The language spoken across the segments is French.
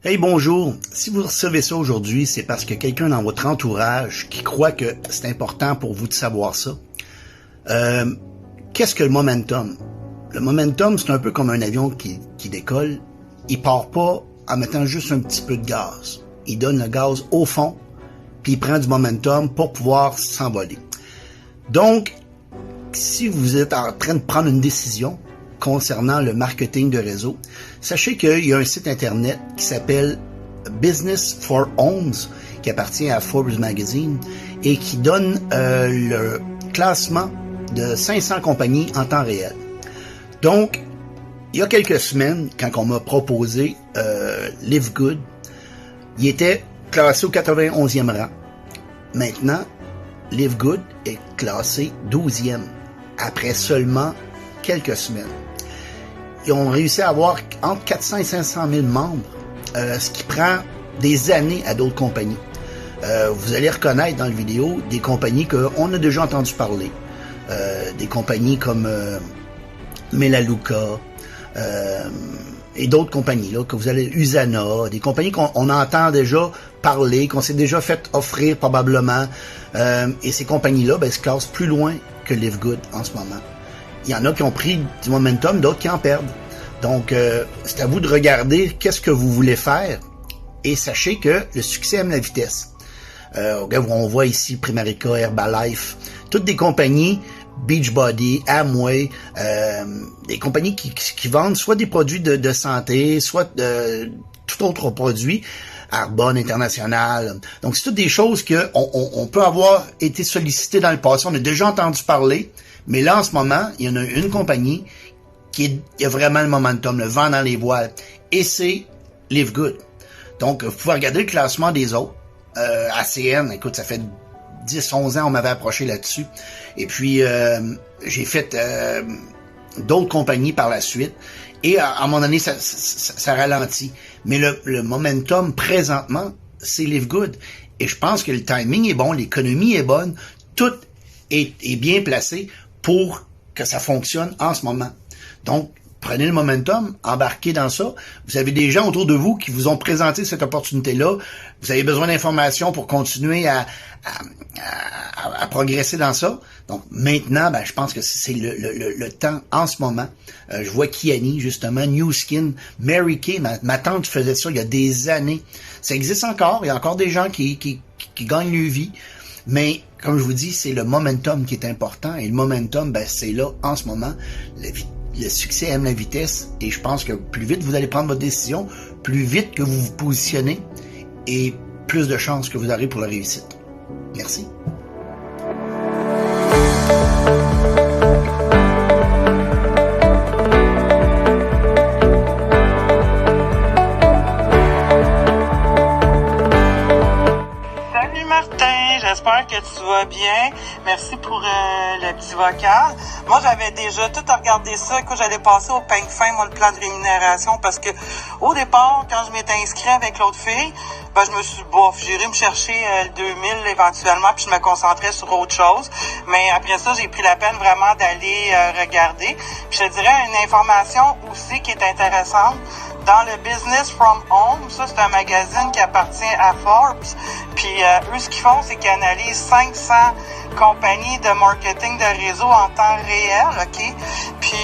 Hey, bonjour. Si vous recevez ça aujourd'hui, c'est parce que quelqu'un dans votre entourage qui croit que c'est important pour vous de savoir ça. Qu'est-ce que le momentum? Le momentum, c'est un peu comme un avion qui décolle. Il part pas en mettant juste un petit peu de gaz. Il donne le gaz au fond, puis il prend du momentum pour pouvoir s'envoler. Donc, si vous êtes en train de prendre une décision concernant le marketing de réseau, sachez qu'il y a un site internet qui s'appelle Business for Homes, qui appartient à Forbes Magazine et qui donne le classement de 500 compagnies en temps réel. Donc, il y a quelques semaines, quand on m'a proposé Live Good, il était classé au 91e rang. Maintenant, Live Good est classé 12e, après seulement quelques semaines. Ils ont réussi à avoir entre 400 et 500 000 membres, ce qui prend des années à d'autres compagnies. Vous allez reconnaître dans la vidéo des compagnies qu'on a déjà entendu parler. Des compagnies comme Melaleuca et d'autres compagnies, là, que vous allez, Usana, des compagnies qu'on entend déjà parler, qu'on s'est déjà fait offrir probablement. Et ces compagnies-là se classent plus loin que Live Good en ce moment. Il y en a qui ont pris du momentum, d'autres qui en perdent. Donc, c'est à vous de regarder qu'est-ce que vous voulez faire. Et sachez que le succès aime la vitesse. On voit ici Primerica, Herbalife, toutes des compagnies, Beachbody, Amway, des compagnies qui vendent soit des produits de santé, soit tout autre produit, Arbonne International. Donc, c'est toutes des choses que on peut avoir été sollicité dans le passé. On a déjà entendu parler. Mais là, en ce moment, il y en a une compagnie qui a vraiment le momentum, le vent dans les voiles. Et c'est Live Good. Donc, vous pouvez regarder le classement des autres. ACN, écoute, ça fait 10-11 ans, on m'avait approché là-dessus. Et puis, j'ai fait d'autres compagnies par la suite. Et à un moment donné, ça ralentit. Mais le momentum, présentement, c'est Live Good. Et je pense que le timing est bon, l'économie est bonne, tout est bien placé pour que ça fonctionne en ce moment. Donc, prenez le momentum, embarquez dans ça. Vous avez des gens autour de vous qui vous ont présenté cette opportunité-là. Vous avez besoin d'informations pour continuer à progresser dans ça. Donc, maintenant, je pense que c'est le temps en ce moment. Je vois Kiani, justement, New Skin, Mary Kay, ma tante faisait ça il y a des années. Ça existe encore. Il y a encore des gens qui gagnent leur vie. Mais, comme je vous dis, c'est le momentum qui est important. Et le momentum, c'est là, en ce moment. Le succès aime la vitesse. Et je pense que plus vite vous allez prendre votre décision, plus vite que vous vous positionnez, et plus de chances que vous aurez pour la réussite. Merci. J'espère que tu vas bien. Merci pour le petit vocal. Moi, j'avais déjà tout regardé ça. Écoute, j'allais passer au peigne fin, moi, le plan de rémunération, parce que au départ, quand je m'étais inscrit avec l'autre fille, je me suis dit, j'irai me chercher le 2000 éventuellement, puis je me concentrais sur autre chose. Mais après ça, j'ai pris la peine vraiment d'aller regarder. Puis je te dirais une information aussi qui est intéressante. Dans le Business from Home, ça c'est un magazine qui appartient à Forbes. Puis eux, ce qu'ils font, c'est qu'ils analysent 500 compagnies de marketing de réseau en temps réel, OK? Puis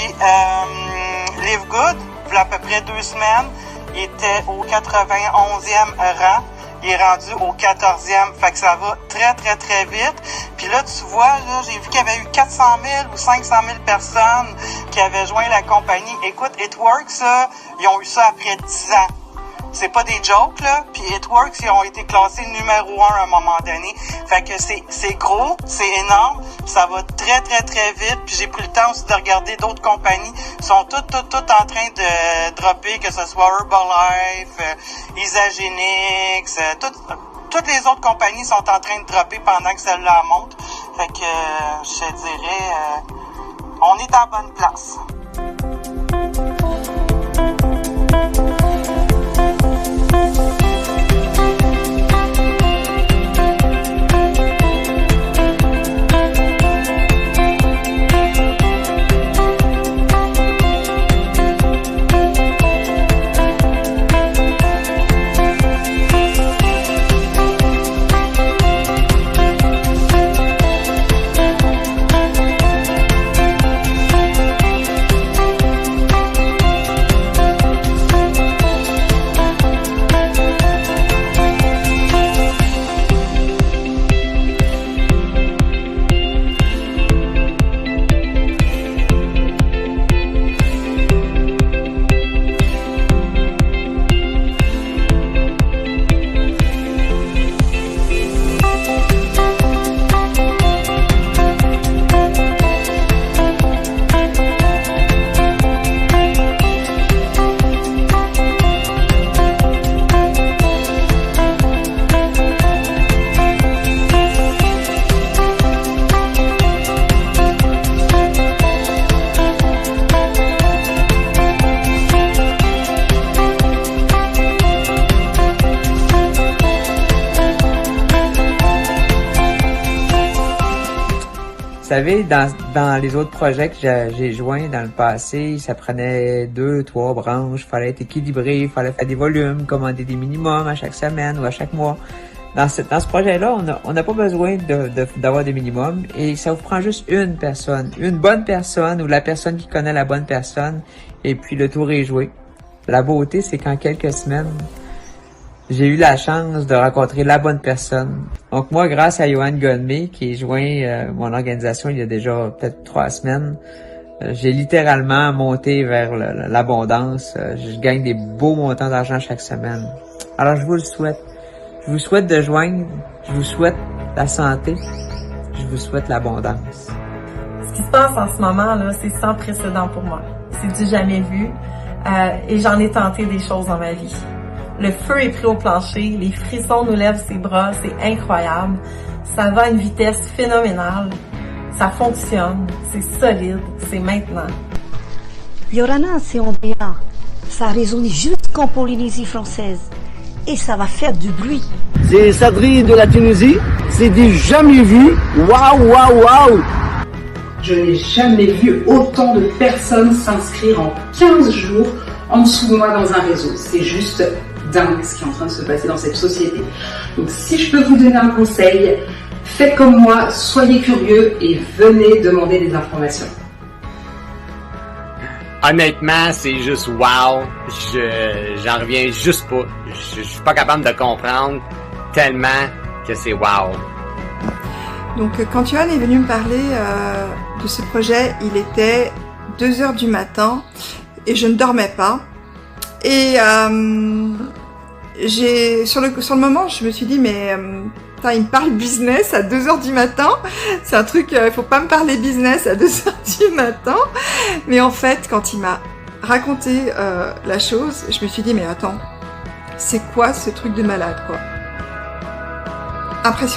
Live Good, il y a à peu près 2 semaines, il était au 91e rang. Il est rendu au 14e. Fait que ça va très, très, très vite. Puis là, tu vois, là, j'ai vu qu'il y avait eu 400 000 ou 500 000 personnes qui avaient joint la compagnie. Écoute, It Works, là, ils ont eu ça après 10 ans. C'est pas des jokes, là. Puis It Works, ils ont été classés numéro 1 à un moment donné. Fait que c'est gros, c'est énorme. Ça va très, très, très vite. Puis j'ai pris le temps aussi de regarder d'autres compagnies. Ils sont toutes en train de dropper, que ce soit Herbalife, Isagenix, toutes les autres compagnies sont en train de dropper pendant que celle-là monte. Fait que je te dirais, on est en bonne place. savez, dans les autres projets que j'ai joints dans le passé, ça prenait 2, 3 branches, fallait être équilibré, fallait faire des volumes, commander des minimums à chaque semaine ou à chaque mois. Dans ce projet-là, on n'a pas besoin d'avoir des minimums et ça vous prend juste une personne, une bonne personne ou la personne qui connaît la bonne personne et puis le tour est joué. La beauté, c'est qu'en quelques semaines, j'ai eu la chance de rencontrer la bonne personne. Donc moi, grâce à Johan Gonmé, qui est joint mon organisation il y a déjà peut-être 3 semaines, j'ai littéralement monté vers l'abondance. Je gagne des beaux montants d'argent chaque semaine. Alors je vous le souhaite. Je vous souhaite de joindre, je vous souhaite la santé, je vous souhaite l'abondance. Ce qui se passe en ce moment, là, c'est sans précédent pour moi. C'est du jamais vu et j'en ai tenté des choses dans ma vie. Le feu est pris au plancher, les frissons nous lèvent ses bras, c'est incroyable. Ça va à une vitesse phénoménale, ça fonctionne, c'est solide, c'est maintenant. Yorana, c'est Andrea. Ça a résonné jusqu'en Polynésie française. Et ça va faire du bruit. C'est Sadri de la Tunisie, c'est du jamais vu. Waouh, waouh, waouh! Je n'ai jamais vu autant de personnes s'inscrire en 15 jours en dessous de moi dans un réseau. C'est juste dingue ce qui est en train de se passer dans cette société. Donc si je peux vous donner un conseil, faites comme moi, soyez curieux et venez demander des informations. Honnêtement, c'est juste wow. J'en reviens juste pas. Je suis pas capable de comprendre tellement que c'est wow. Donc quand Johan est venu me parler de ce projet, il était 2h du matin et je ne dormais pas. Et sur le moment, je me suis dit mais il me parle business à 2h du matin. C'est un truc, il faut pas me parler business à 2h du matin. Mais en fait, quand il m'a raconté la chose, je me suis dit mais attends, c'est quoi ce truc de malade quoi. Impressionnant.